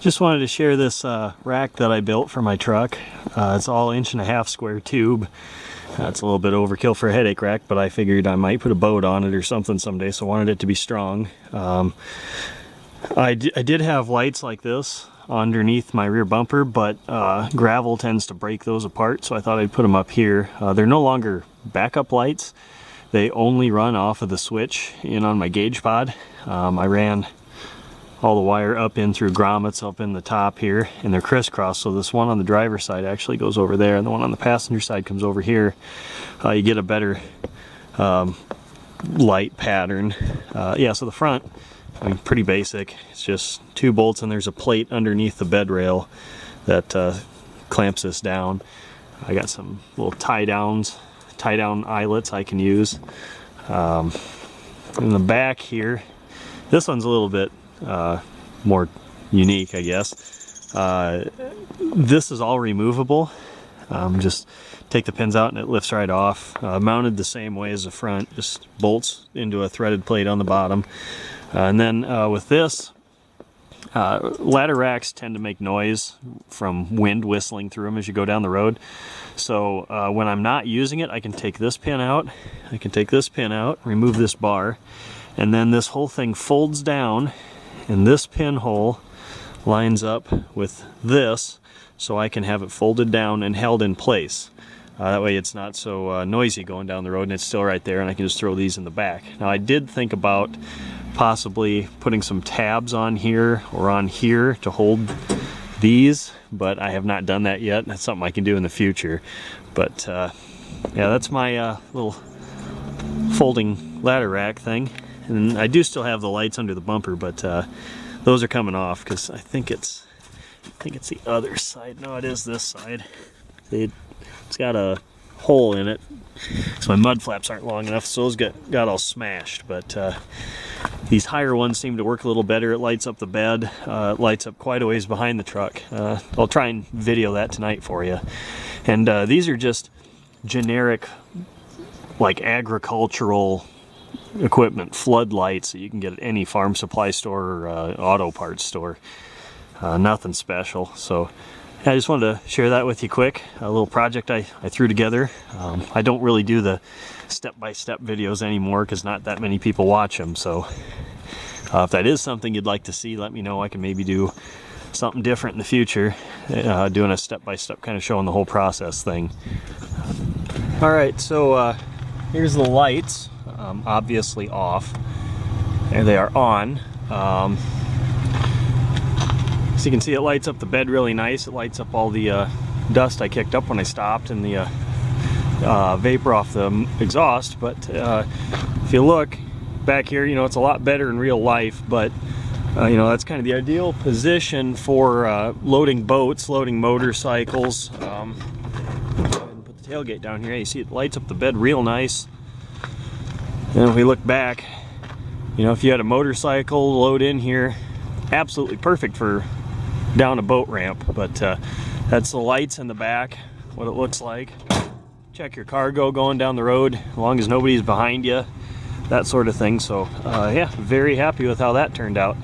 Just wanted to share this rack that I built for my truck. It's all 1.5 inch square tube. It's a little bit overkill for a headache rack, but I figured I might put a boat on it or something someday, so I wanted it to be strong. I did have lights like this underneath my rear bumper, but gravel tends to break those apart, so I thought I'd put them up here. They're no longer backup lights. They only run off of the switch in on my gauge pod. I ran all the wire up in through grommets up in the top here, and they're crisscross, so this one on the driver's side actually goes over there and the one on the passenger side comes over here. You get a better light pattern. Yeah, so the front, I mean, pretty basic. It's just 2 bolts and there's a plate underneath the bed rail that clamps this down. I got some little tie-down eyelets I can use. In the back here, this one's a little bit more unique, I guess. This is all removable. Just take the pins out and it lifts right off. Mounted the same way as the front, just bolts into a threaded plate on the bottom. And then with this, ladder racks tend to make noise from wind whistling through them as you go down the road. So when I'm not using it, I can take this pin out, remove this bar, and then this whole thing folds down, and this pinhole lines up with this, so I can have it folded down and held in place. That way it's not so noisy going down the road, and it's still right there, and I can just throw these in the back. Now I did think about possibly putting some tabs on here or on here to hold these, but I have not done that yet. That's something I can do in the future. But yeah, that's my little folding ladder rack thing. And I do still have the lights under the bumper, but those are coming off because I think it's the other side. No, it is this side. It's got a hole in it, so my mud flaps aren't long enough, so those got all smashed. But these higher ones seem to work a little better. It lights up the bed. It lights up quite a ways behind the truck. I'll try and video that tonight for you. And these are just generic, like agricultural equipment floodlights that you can get at any farm supply store or auto parts store. Nothing special. So I just wanted to share that with you quick. A little project I threw together. I don't really do the step-by-step videos anymore because not that many people watch them. So if that is something you'd like to see, let me know. I can maybe do something different in the future, doing a step-by-step kind of showing the whole process thing. All right, so here's the lights. Obviously off. There they are on. So you can see it lights up the bed really nice. It lights up all the dust I kicked up when I stopped and the vapor off the exhaust. But if you look back here, you know, it's a lot better in real life, but you know, that's kind of the ideal position for loading boats, loading motorcycles. Put the tailgate down here. You see it lights up the bed real nice. And if we look back, you know, if you had a motorcycle load in here, absolutely perfect for down a boat ramp. But that's the lights in the back, what it looks like. Check your cargo going down the road, as long as nobody's behind you, that sort of thing. So yeah, very happy with how that turned out.